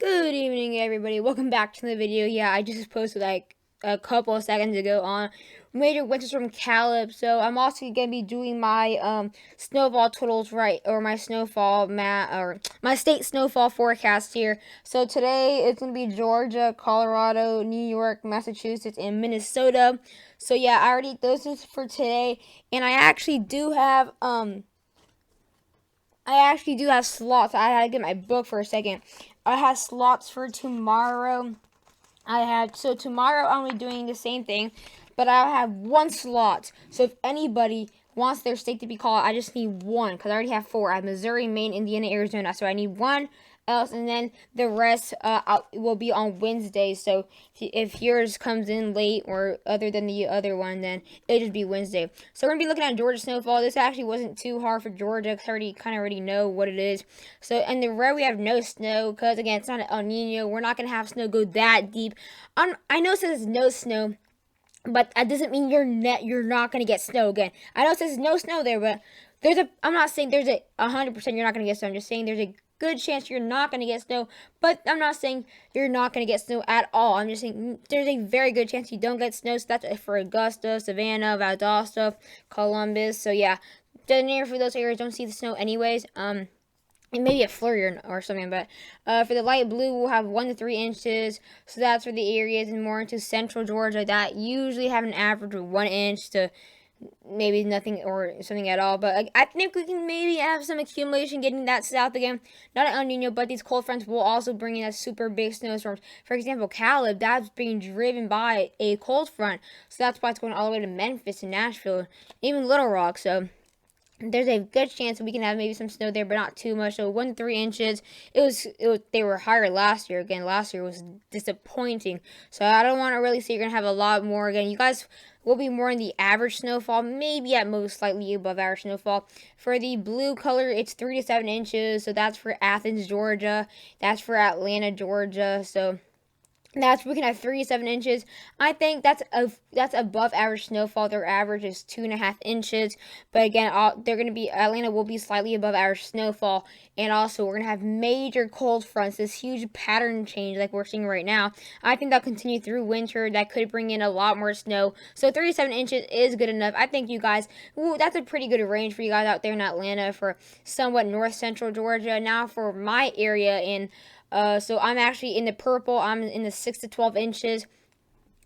Good evening, everybody. Welcome back to the video. Yeah, I just posted like a couple of seconds ago on major winters from Caleb. So I'm also gonna be doing my snowfall totals or my snowfall or my state snowfall forecast here. So today it's gonna be Georgia, Colorado, New York, Massachusetts, and Minnesota. So yeah, I already those is for today, and I actually do have slots. I had to get my book for a second. I have slots for tomorrow. So tomorrow I'm gonna be doing the same thing, but I have one slot. So if anybody wants their state to be called, I just need one because I already have four. I have Missouri, Maine, Indiana, Arizona. So I need one else, and then the rest will be on Wednesday. So if yours comes in late or other than the other one, then it'll just be Wednesday. So we're gonna be looking at Georgia snowfall. This actually wasn't too hard for Georgia because I already know what it is. So in the red we have no snow because again it's not an El Nino. We're not gonna have snow go that deep. I know it says no snow, but that doesn't mean you're not gonna get snow again. I know it says no snow there, but I'm not saying there's a 100% you're not gonna get snow. I'm just saying there's a good chance you're not gonna get snow, but I'm not saying you're not gonna get snow at all. I'm just saying there's a very good chance you don't get snow. So that's for Augusta, Savannah, Valdosta, Columbus. So yeah, down here for those areas don't see the snow anyways. And maybe a flurry or something, but for the light blue, we'll have 1 to 3 inches. So that's for the areas and more into central Georgia that usually have an average of 1 inch to maybe nothing or something at all. But I think we can maybe have some accumulation getting that south again. Not an El Nino, but these cold fronts will also bring in a super big snowstorms. For example, Caleb, that's being driven by a cold front. So that's why it's going all the way to Memphis and Nashville, even Little Rock. So there's a good chance that we can have maybe some snow there, but not too much. So 1 to 3 inches. They were higher last year. Again, last year was disappointing. So I don't want to really say you're gonna have a lot more. Again, you guys will be more in the average snowfall, maybe at most slightly above average snowfall. For the blue color, it's 3 to 7 inches. So that's for Athens, Georgia. That's for Atlanta, Georgia. So we can have 3 to 7 inches. I think that's above average snowfall. Their average is 2.5 inches. But again, Atlanta will be slightly above average snowfall, and also we're gonna have major cold fronts. This huge pattern change like we're seeing right now. I think that'll continue through winter. That could bring in a lot more snow. So 3 to 7 inches is good enough. I think you guys, that's a pretty good range for you guys out there in Atlanta for somewhat north central Georgia. Now for my area so I'm actually in the purple. I'm in the 6 to 12 inches.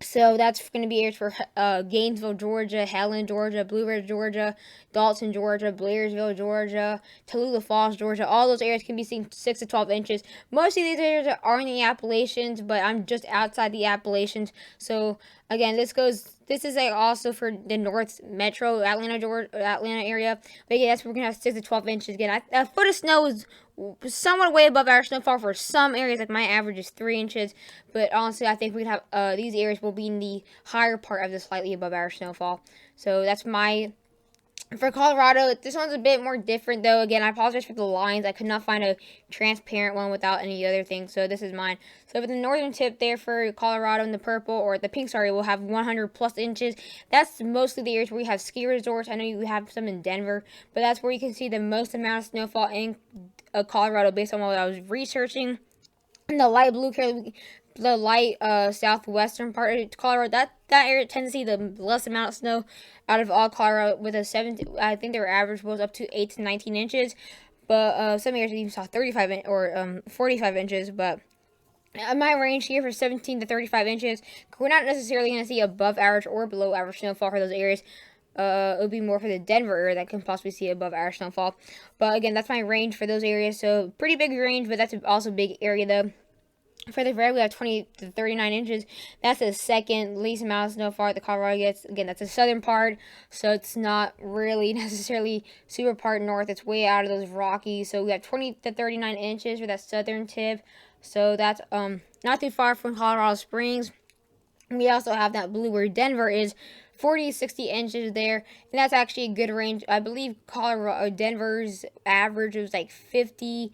So that's going to be areas for Gainesville, Georgia, Helen, Georgia, Blue Ridge, Georgia, Dalton, Georgia, Blairsville, Georgia, Tallulah Falls, Georgia. All those areas can be seen 6 to 12 inches. Most of these areas are in the Appalachians, but I'm just outside the Appalachians. So again, this is also for the North Metro Atlanta area. But yeah, that's where we're gonna have 6 to 12 inches again. A foot of snow is somewhat way above our snowfall for some areas. Like my average is 3 inches, but honestly, I think we can have these areas will be in the higher part of the slightly above our snowfall. So that's for Colorado. This one's a bit more different though. Again, I apologize for the lines. I could not find a transparent one without any other thing, so this is mine. So for the northern tip there for Colorado in the purple, or the pink, sorry, we'll have 100 plus inches. That's mostly the areas where we have ski resorts. I know you have some in Denver, but that's where you can see the most amount of snowfall in Colorado based on what I was researching. And the light blue, the light southwestern part of Colorado, that area tends to see the less amount of snow out of all Colorado, with a I think their average was up to 8 to 19 inches, but some areas even saw 35 or 45 inches. But my range here for 17 to 35 inches, we're not necessarily going to see above average or below average snowfall for those areas. It would be more for the Denver area that can possibly see above average snowfall. But again, that's my range for those areas. So pretty big range, but that's also a big area though. For the red, we have 20 to 39 inches. That's the second least amount of snowfall that Colorado gets. Again, that's the southern part, so it's not really necessarily super part north. It's way out of those Rockies. So we have 20 to 39 inches for that southern tip. So that's not too far from Colorado Springs. We also have that blue where Denver is, 40 to 60 inches there, and that's actually a good range. I believe Denver's average was like 52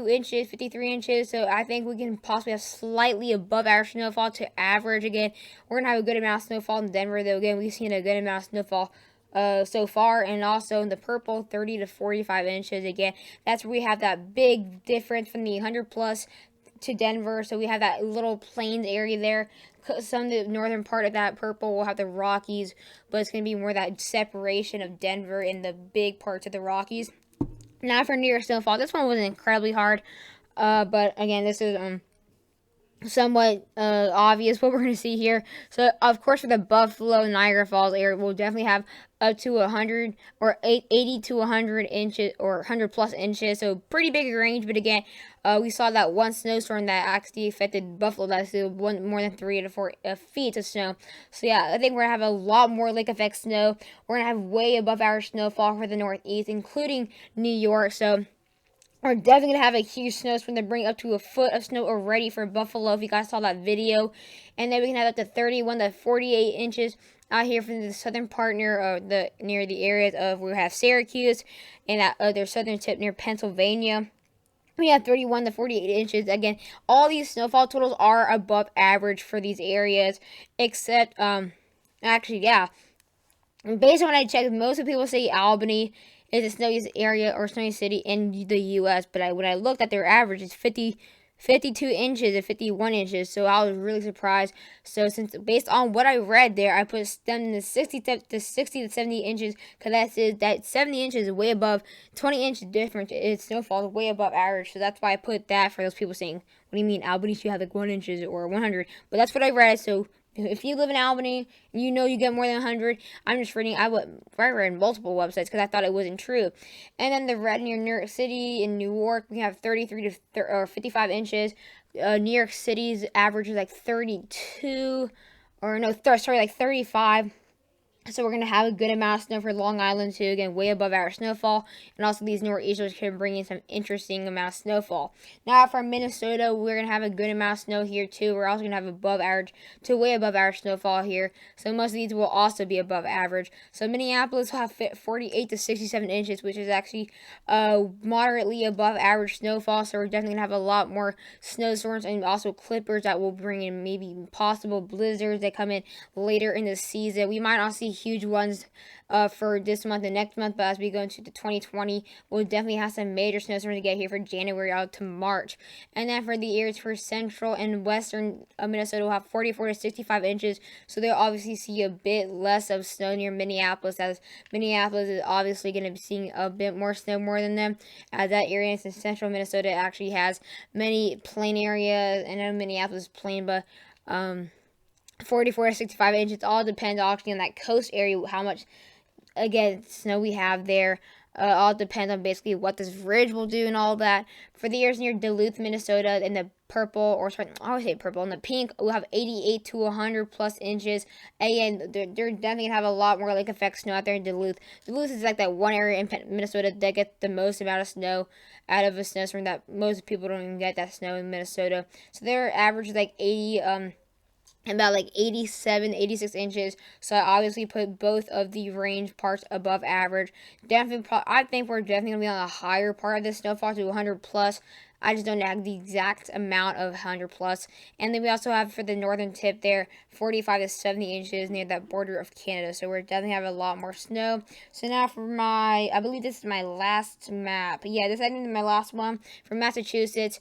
inches, 53 inches, so I think we can possibly have slightly above average snowfall to average. Again, we're going to have a good amount of snowfall in Denver, though. Again, we've seen a good amount of snowfall so far, and also in the purple, 30 to 45 inches. Again, that's where we have that big difference from the 100 plus to Denver. So we have that little plains area there. Some of the northern part of that purple will have the Rockies, but it's going to be more that separation of Denver and the big parts of the Rockies. Now for New York snowfall, this one wasn't incredibly hard, but again, this is somewhat obvious what we're going to see here. So, of course, for the Buffalo Niagara Falls area, we'll definitely have up to 100 or 80 to 100 inches or 100 plus inches. So, pretty big range. But again, we saw that one snowstorm that actually affected Buffalo. That's more than 3 to 4 feet of snow. So, yeah, I think we're going to have a lot more lake effect snow. We're going to have way above average snowfall for the Northeast, including New York. So, we're definitely going to have a huge snowstorm to bring up to a foot of snow already for Buffalo, if you guys saw that video. And then we can have up to 31 to 48 inches out here from the southern part near the areas of, we have Syracuse and that other southern tip near Pennsylvania. We have 31 to 48 inches. Again, all these snowfall totals are above average for these areas, except, actually, yeah. Based on what I checked, most of the people say Albany is the snowiest area or snowiest city in the U.S. But when I looked at their average, it's 52 inches and 51 inches. So I was really surprised. So since based on what I read there, I put them in the 60 to 70 inches, because that 70 inches is way above 20 inches difference. It's snowfall is way above average. So that's why I put that for those people saying, what do you mean Albany should have like 1 inches or 100? But that's what I read. So if you live in Albany and you know you get more than 100, I'm just reading. I read multiple websites because I thought it wasn't true. And then the red near New York City and New York, we have 33 to 55 inches. New York City's average is like 32, or no, sorry, like 35. So we're going to have a good amount of snow for Long Island too. Again, way above average snowfall. And also these nor'easters can bring in some interesting amount of snowfall. Now for Minnesota, we're going to have a good amount of snow here too. We're also going to have above average to way above average snowfall here. So most of these will also be above average. So Minneapolis will have 48 to 67 inches, which is actually moderately above average snowfall. So we're definitely going to have a lot more snowstorms and also clippers that will bring in maybe possible blizzards that come in later in the season. We might not see huge ones for this month and next month, but as we go into the 2020, we'll definitely have some major snowstorms to get here for January out to March. And then for the areas for central and western Minnesota, we'll have 44 to 65 inches, so they'll obviously see a bit less of snow near Minneapolis, as Minneapolis is obviously going to be seeing a bit more snow more than them, as that area in central Minnesota actually has many plain areas, and then Minneapolis is plain, but 44 to 65 inches. It all depends actually on that coast area, how much, again, snow we have there. All depends on basically what this ridge will do and all that. For the areas near Duluth, Minnesota, in the purple, or sorry, I always say purple, in the pink, we'll have 88 to 100 plus inches. Again, they're definitely going to have a lot more lake effect snow out there in Duluth. Duluth is like that one area in Minnesota that gets the most amount of snow out of a snowstorm, that most people don't even get that snow in Minnesota. So their average is like 80, about like 87, 86 inches. So I obviously put both of the range parts above average. Definitely, I think we're definitely going to be on the higher part of the snowfall to 100 plus. I just don't have the exact amount of 100 plus. And then we also have for the northern tip there, 45 to 70 inches near that border of Canada. So we're definitely have a lot more snow. So now for I believe this is my last map. Yeah, this I think is my last one for Massachusetts.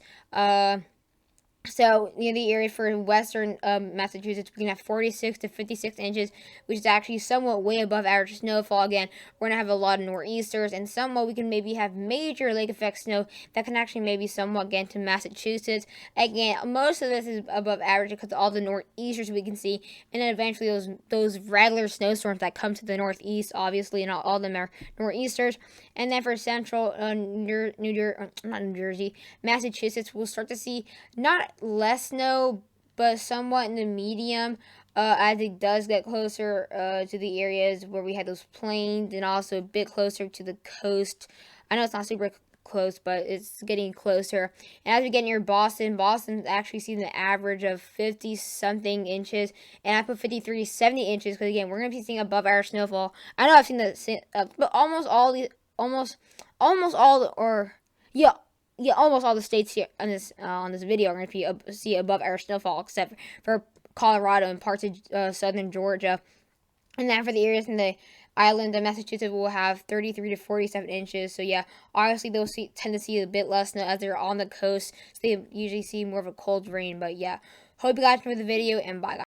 So, near the area for western Massachusetts, we can have 46 to 56 inches, which is actually somewhat way above average snowfall. Again, we're going to have a lot of nor'easters, and somewhat we can maybe have major lake effect snow that can actually maybe somewhat get into Massachusetts. Again, most of this is above average because of all the nor'easters we can see, and then eventually those regular snowstorms that come to the northeast, obviously, and all of them are nor'easters. And then for central New Jersey, Massachusetts, we'll start to see not less snow, but somewhat in the medium, as it does get closer to the areas where we had those plains, and also a bit closer to the coast. I know it's not super close, but it's getting closer. And as we get near Boston's actually seeing the average of 50 something inches, and I put 53 to 70 inches because again, we're gonna be seeing above average snowfall. I know I've seen but almost all the states here on this video are going to see above average snowfall, except for Colorado and parts of southern Georgia. And then for the areas in the island of Massachusetts will have 33 to 47 inches. So yeah, obviously they'll tend to see a bit less snow as they're on the coast. So they usually see more of a cold rain. But yeah, hope you guys enjoyed the video, and bye guys.